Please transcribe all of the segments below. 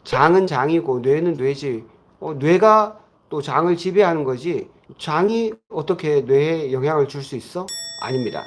장은 장이고 뇌는 뇌지. 뇌가 또 장을 지배하는 거지. 장이 어떻게 뇌에 영향을 줄 수 있어? 아닙니다.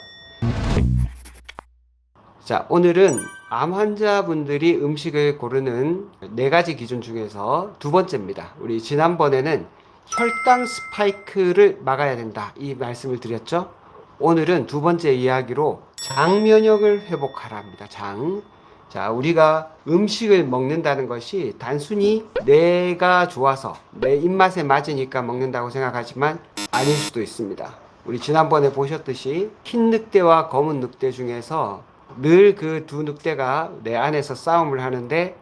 자, 오늘은 암 환자분들이 음식을 고르는 네 가지 기준 중에서 두 번째입니다. 우리 지난번에는 혈당 스파이크를 막아야 된다, 이 말씀을 드렸죠. 오늘은 두 번째 이야기로 장 면역을 회복하랍니다. 장. 자, 우리가 음식을 먹는다는 것이 단순히 내가 좋아서 내 입맛에 맞으니까 먹는다고 생각하지만 아닐 수도 있습니다. 우리 지난번에 보셨듯이 흰 늑대와 검은 늑대 중에서 늘 그 두 늑대가 내 안에서 싸움을 하는데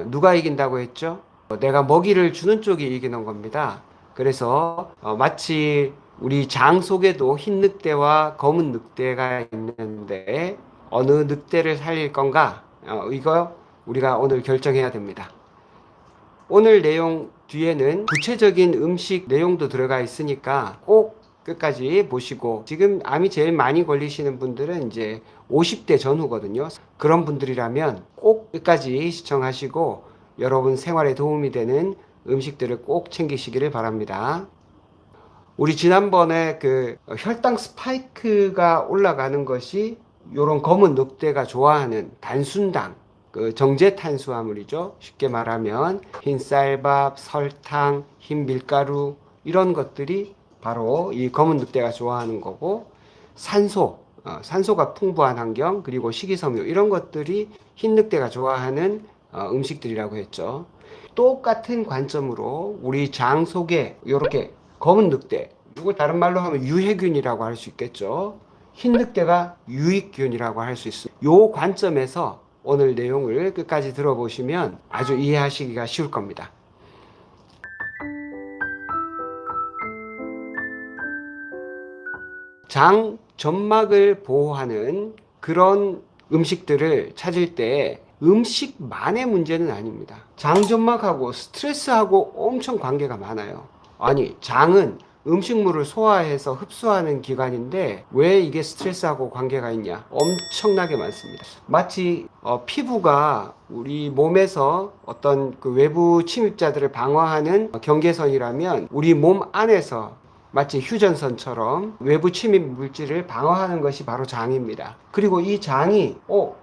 누가 이긴다고 했죠? 내가 먹이를 주는 쪽이 이기는 겁니다. 그래서 마치 우리 장 속에도 흰 늑대와 검은 늑대가 있는데 어느 늑대를 살릴 건가? 이거 우리가 오늘 결정해야 됩니다. 오늘 내용 뒤에는 구체적인 음식 내용도 들어가 있으니까 꼭 끝까지 보시고, 지금 암이 제일 많이 걸리시는 분들은 이제 50대 전후거든요. 그런 분들이라면 꼭 끝까지 시청하시고 여러분 생활에 도움이 되는 음식들을 꼭 챙기시기를 바랍니다. 우리 지난번에 그 혈당 스파이크가 올라가는 것이 요런 검은 늑대가 좋아하는 단순당, 그 정제 탄수화물이죠. 쉽게 말하면 흰쌀밥, 설탕, 흰 밀가루, 이런 것들이 바로 이 검은 늑대가 좋아하는 거고, 산소가 풍부한 환경, 그리고 식이섬유, 이런 것들이 흰 늑대가 좋아하는 음식들이라고 했죠. 똑같은 관점으로 우리 장 속에 이렇게 검은 늑대, 이걸 다른 말로 하면 유해균이라고 할 수 있겠죠. 흰 늑대가 유익균이라고 할 수 있습니다. 이 관점에서 오늘 내용을 끝까지 들어보시면 아주 이해하시기가 쉬울 겁니다. 장 점막을 보호하는 그런 음식들을 찾을 때 음식만의 문제는 아닙니다. 장 점막하고 스트레스하고 엄청 관계가 많아요. 아니, 장은 음식물을 소화해서 흡수하는 기관인데 왜 이게 스트레스하고 관계가 있냐? 엄청나게 많습니다. 마치 피부가 우리 몸에서 어떤 그 외부 침입자들을 방어하는 경계선이라면, 우리 몸 안에서 마치 휴전선처럼 외부 침입 물질을 방어하는 것이 바로 장입니다. 그리고 이 장이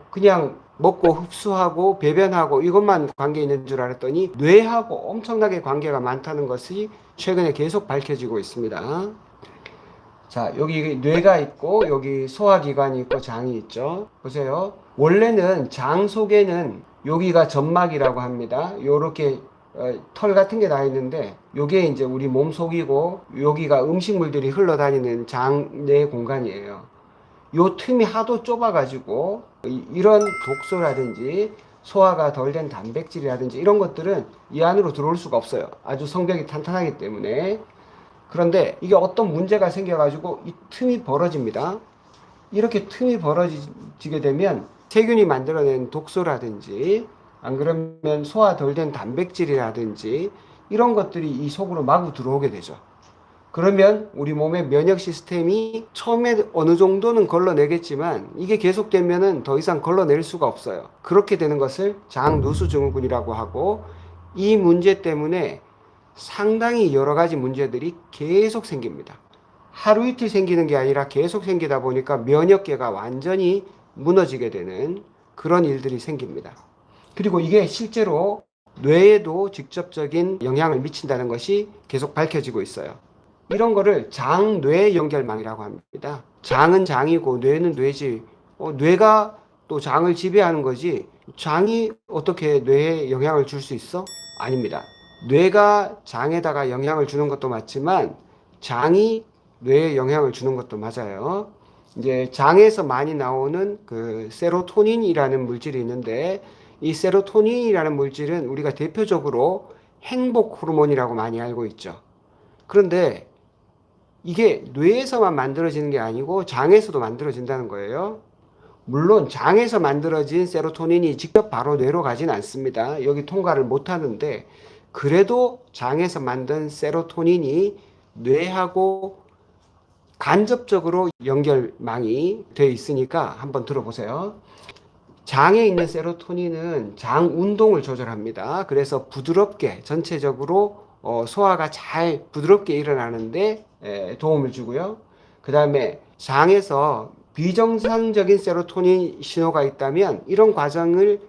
그냥 먹고 흡수하고 배변하고 이것만 관계 있는 줄 알았더니 뇌하고 엄청나게 관계가 많다는 것이 최근에 계속 밝혀지고 있습니다. 자, 여기 뇌가 있고 여기 소화기관이 있고 장이 있죠. 보세요. 원래는 장 속에는 여기가 점막이라고 합니다. 요렇게 털 같은 게 나 있는데 요게 이제 우리 몸속이고 여기가 음식물들이 흘러다니는 장 내 공간이에요. 요 틈이 하도 좁아가지고 이런 독소라든지 소화가 덜 된 단백질이라든지 이런 것들은 이 안으로 들어올 수가 없어요. 아주 성벽이 탄탄하기 때문에. 그런데 이게 어떤 문제가 생겨가지고 이 틈이 벌어집니다. 이렇게 틈이 벌어지게 되면 세균이 만들어낸 독소라든지, 안 그러면 소화 덜 된 단백질이라든지 이런 것들이 이 속으로 마구 들어오게 되죠. 그러면 우리 몸의 면역 시스템이 처음에 어느 정도는 걸러내겠지만 이게 계속되면은 더 이상 걸러낼 수가 없어요. 그렇게 되는 것을 장누수증후군이라고 하고, 이 문제 때문에 상당히 여러 가지 문제들이 계속 생깁니다. 하루 이틀 생기는 게 아니라 계속 생기다 보니까 면역계가 완전히 무너지게 되는 그런 일들이 생깁니다. 그리고 이게 실제로 뇌에도 직접적인 영향을 미친다는 것이 계속 밝혀지고 있어요. 이런 거를 장-뇌 연결망이라고 합니다. 장은 장이고 뇌는 뇌지. 뇌가 또 장을 지배하는 거지. 장이 어떻게 뇌에 영향을 줄 수 있어? 아닙니다. 뇌가 장에다가 영향을 주는 것도 맞지만 장이 뇌에 영향을 주는 것도 맞아요. 이제 장에서 많이 나오는 그 세로토닌이라는 물질이 있는데, 이 세로토닌이라는 물질은 우리가 대표적으로 행복 호르몬이라고 많이 알고 있죠. 그런데 이게 뇌에서만 만들어지는 게 아니고 장에서도 만들어진다는 거예요. 물론 장에서 만들어진 세로토닌이 직접 바로 뇌로 가진 않습니다. 여기 통과를 못 하는데, 그래도 장에서 만든 세로토닌이 뇌하고 간접적으로 연결망이 돼 있으니까 한번 들어보세요. 장에 있는 세로토닌은 장 운동을 조절합니다. 그래서 부드럽게 전체적으로 소화가 잘 부드럽게 일어나는데 도움을 주고요. 그 다음에 장에서 비정상적인 세로토닌 신호가 있다면 이런 과정을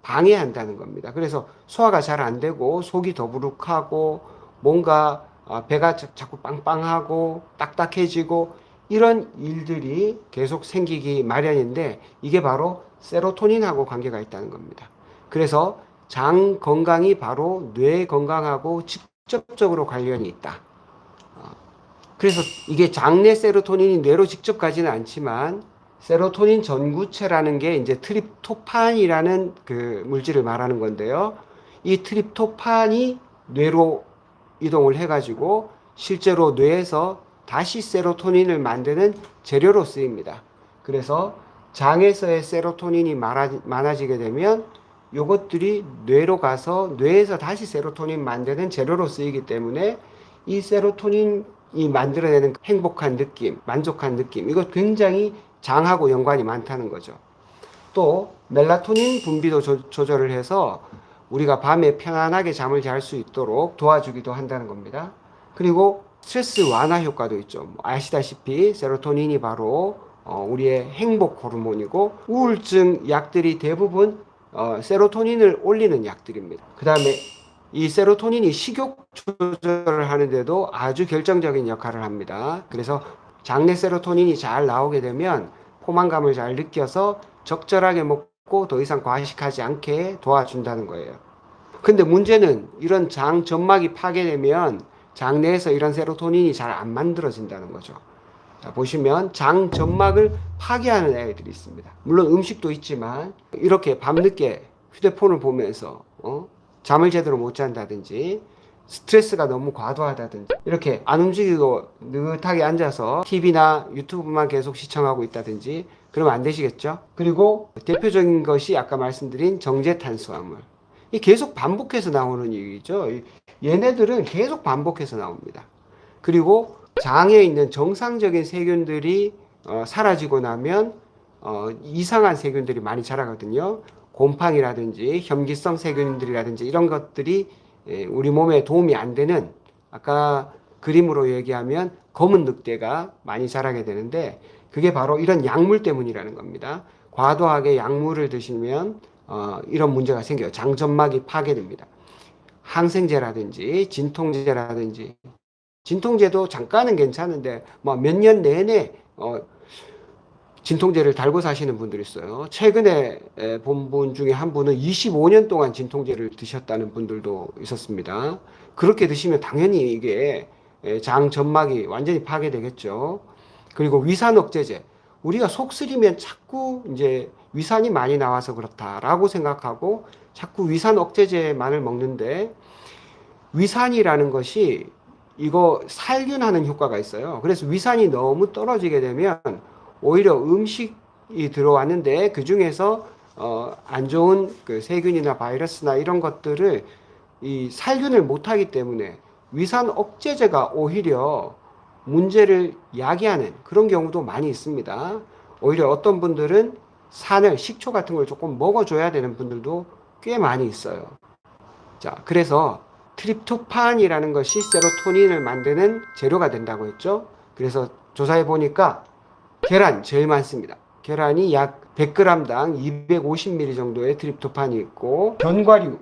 방해한다는 겁니다. 그래서 소화가 잘 안 되고 속이 더부룩하고 뭔가 배가 자꾸 빵빵하고 딱딱해지고 이런 일들이 계속 생기기 마련인데 이게 바로 세로토닌하고 관계가 있다는 겁니다. 그래서 장 건강이 바로 뇌 건강하고 직접적으로 관련이 있다. 그래서 이게 장내 세로토닌이 뇌로 직접 가지는 않지만 세로토닌 전구체라는 게 이제 트립토판이라는 그 물질을 말하는 건데요. 이 트립토판이 뇌로 이동을 해가지고 실제로 뇌에서 다시 세로토닌을 만드는 재료로 쓰입니다. 그래서 장에서의 세로토닌이 많아지게 되면 이것들이 뇌로 가서 뇌에서 다시 세로토닌 만드는 재료로 쓰이기 때문에 이 세로토닌이 만들어내는 행복한 느낌, 만족한 느낌, 이거 굉장히 장하고 연관이 많다는 거죠. 또 멜라토닌 분비도 조절을 해서 우리가 밤에 편안하게 잠을 잘 수 있도록 도와주기도 한다는 겁니다. 그리고 스트레스 완화 효과도 있죠. 아시다시피 세로토닌이 바로 우리의 행복 호르몬이고 우울증 약들이 대부분 세로토닌을 올리는 약들입니다. 그 다음에 이 세로토닌이 식욕 조절을 하는데도 아주 결정적인 역할을 합니다. 그래서 장내 세로토닌이 잘 나오게 되면 포만감을 잘 느껴서 적절하게 먹고 더 이상 과식하지 않게 도와준다는 거예요. 근데 문제는 이런 장 점막이 파괴되면 장내에서 이런 세로토닌이 잘 안 만들어진다는 거죠. 자, 보시면 장 점막을 파괴하는 애들이 있습니다. 물론 음식도 있지만 이렇게 밤늦게 휴대폰을 보면서 잠을 제대로 못 잔다든지 스트레스가 너무 과도하다든지 이렇게 안 움직이고 느긋하게 앉아서 TV나 유튜브만 계속 시청하고 있다든지 그러면 안 되시겠죠? 그리고 대표적인 것이 아까 말씀드린 정제탄수화물. 이 계속 반복해서 나오는 얘기죠. 얘네들은 계속 반복해서 나옵니다. 그리고 장에 있는 정상적인 세균들이 사라지고 나면 이상한 세균들이 많이 자라거든요. 곰팡이라든지 현기성 세균들이라든지 이런 것들이 우리 몸에 도움이 안 되는 아까 그림으로 얘기하면 검은 늑대가 많이 자라게 되는데 그게 바로 이런 약물 때문이라는 겁니다. 과도하게 약물을 드시면 이런 문제가 생겨요. 장점막이 파괴됩니다. 항생제라든지 진통제라든지 진통제도 잠깐은 괜찮은데 뭐 몇 년 내내 진통제를 달고 사시는 분들이 있어요. 최근에 본 분 중에 한 분은 25년 동안 진통제를 드셨다는 분들도 있었습니다. 그렇게 드시면 당연히 이게 장 점막이 완전히 파괴되겠죠. 그리고 위산 억제제. 우리가 속 쓰리면 자꾸 이제 위산이 많이 나와서 그렇다라고 생각하고 자꾸 위산 억제제만을 먹는데 위산이라는 것이 이거 살균하는 효과가 있어요. 그래서 위산이 너무 떨어지게 되면 오히려 음식이 들어왔는데 그 중에서 안 좋은 그 세균이나 바이러스나 이런 것들을 이 살균을 못하기 때문에 위산 억제제가 오히려 문제를 야기하는 그런 경우도 많이 있습니다. 오히려 어떤 분들은 산을 식초 같은 걸 조금 먹어줘야 되는 분들도 꽤 많이 있어요. 자, 그래서 트립토판이라는 것이 세로토닌을 만드는 재료가 된다고 했죠. 그래서 조사해 보니까 계란 제일 많습니다. 계란이 약 100g당 250mg 정도의 트립토판이 있고 견과류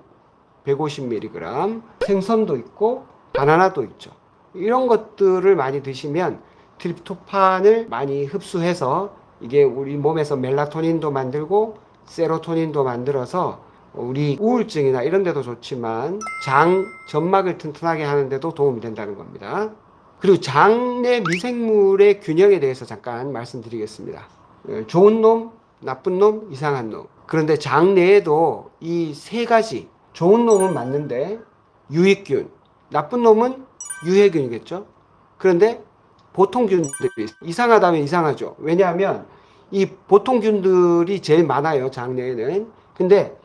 150mg, 생선도 있고 바나나도 있죠. 이런 것들을 많이 드시면 트립토판을 많이 흡수해서 이게 우리 몸에서 멜라토닌도 만들고 세로토닌도 만들어서 우리 우울증이나 이런 데도 좋지만 장 점막을 튼튼하게 하는 데도 도움이 된다는 겁니다. 그리고 장내 미생물의 균형에 대해서 잠깐 말씀드리겠습니다. 좋은 놈, 나쁜 놈, 이상한 놈. 그런데 장내에도 이 세 가지, 좋은 놈은 맞는데 유익균, 나쁜 놈은 유해균이겠죠. 그런데 보통균들이 이상하다면 이상하죠. 왜냐하면 이 보통균들이 제일 많아요, 장내에는. 근데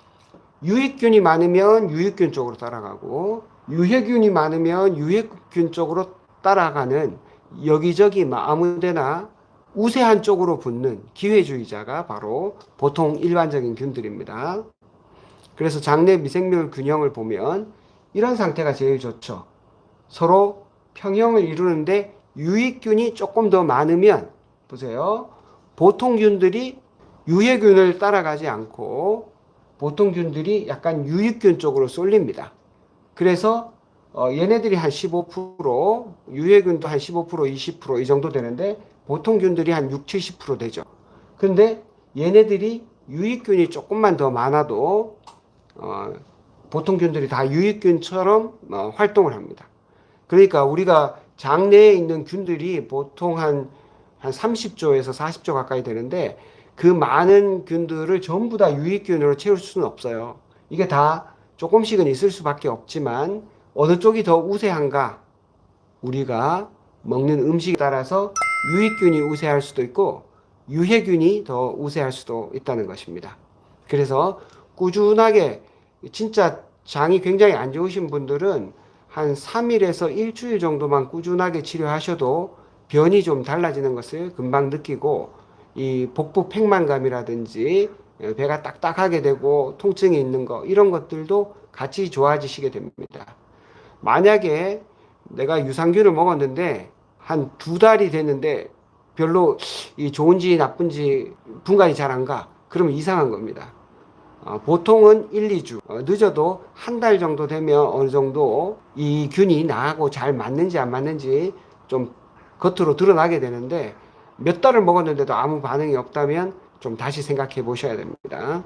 유익균이 많으면 유익균 쪽으로 따라가고 유해균이 많으면 유해균 쪽으로 따라가는 여기저기 아무데나 우세한 쪽으로 붙는 기회주의자가 바로 보통 일반적인 균들입니다. 그래서 장내 미생물 균형을 보면 이런 상태가 제일 좋죠. 서로 평형을 이루는데 유익균이 조금 더 많으면 보세요. 보통 균들이 유해균을 따라가지 않고 보통 균들이 약간 유익균 쪽으로 쏠립니다. 그래서 얘네들이 한 15%, 유해균도 한 15%, 20% 이 정도 되는데 보통 균들이 한 6, 70% 되죠. 근데 얘네들이 유익균이 조금만 더 많아도 보통 균들이 다 유익균처럼 활동을 합니다. 그러니까 우리가 장내에 있는 균들이 보통 한 30조에서 40조 가까이 되는데 그 많은 균들을 전부 다 유익균으로 채울 수는 없어요. 이게 다 조금씩은 있을 수밖에 없지만 어느 쪽이 더 우세한가? 우리가 먹는 음식에 따라서 유익균이 우세할 수도 있고 유해균이 더 우세할 수도 있다는 것입니다. 그래서 꾸준하게 진짜 장이 굉장히 안 좋으신 분들은 한 3일에서 일주일 정도만 꾸준하게 치료하셔도 변이 좀 달라지는 것을 금방 느끼고 이 복부 팽만감이라든지 배가 딱딱하게 되고 통증이 있는 거 이런 것들도 같이 좋아지시게 됩니다. 만약에 내가 유산균을 먹었는데 한 2달이 됐는데 별로 이 좋은지 나쁜지 분간이 잘 안 가. 그러면 이상한 겁니다. 보통은 1, 2주, 늦어도 한 달 정도 되면 어느 정도 이 균이 나하고 잘 맞는지 안 맞는지 좀 겉으로 드러나게 되는데 몇 달을 먹었는데도 아무 반응이 없다면 좀 다시 생각해 보셔야 됩니다.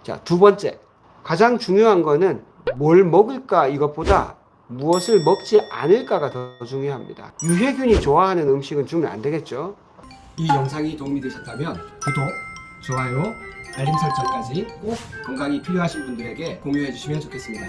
자, 두 번째. 가장 중요한 거는 뭘 먹을까 이것보다 무엇을 먹지 않을까가 더 중요합니다. 유해균이 좋아하는 음식은 주면 안 되겠죠? 이 영상이 도움이 되셨다면 구독, 좋아요, 알림 설정까지 꼭 건강이 필요하신 분들에게 공유해 주시면 좋겠습니다.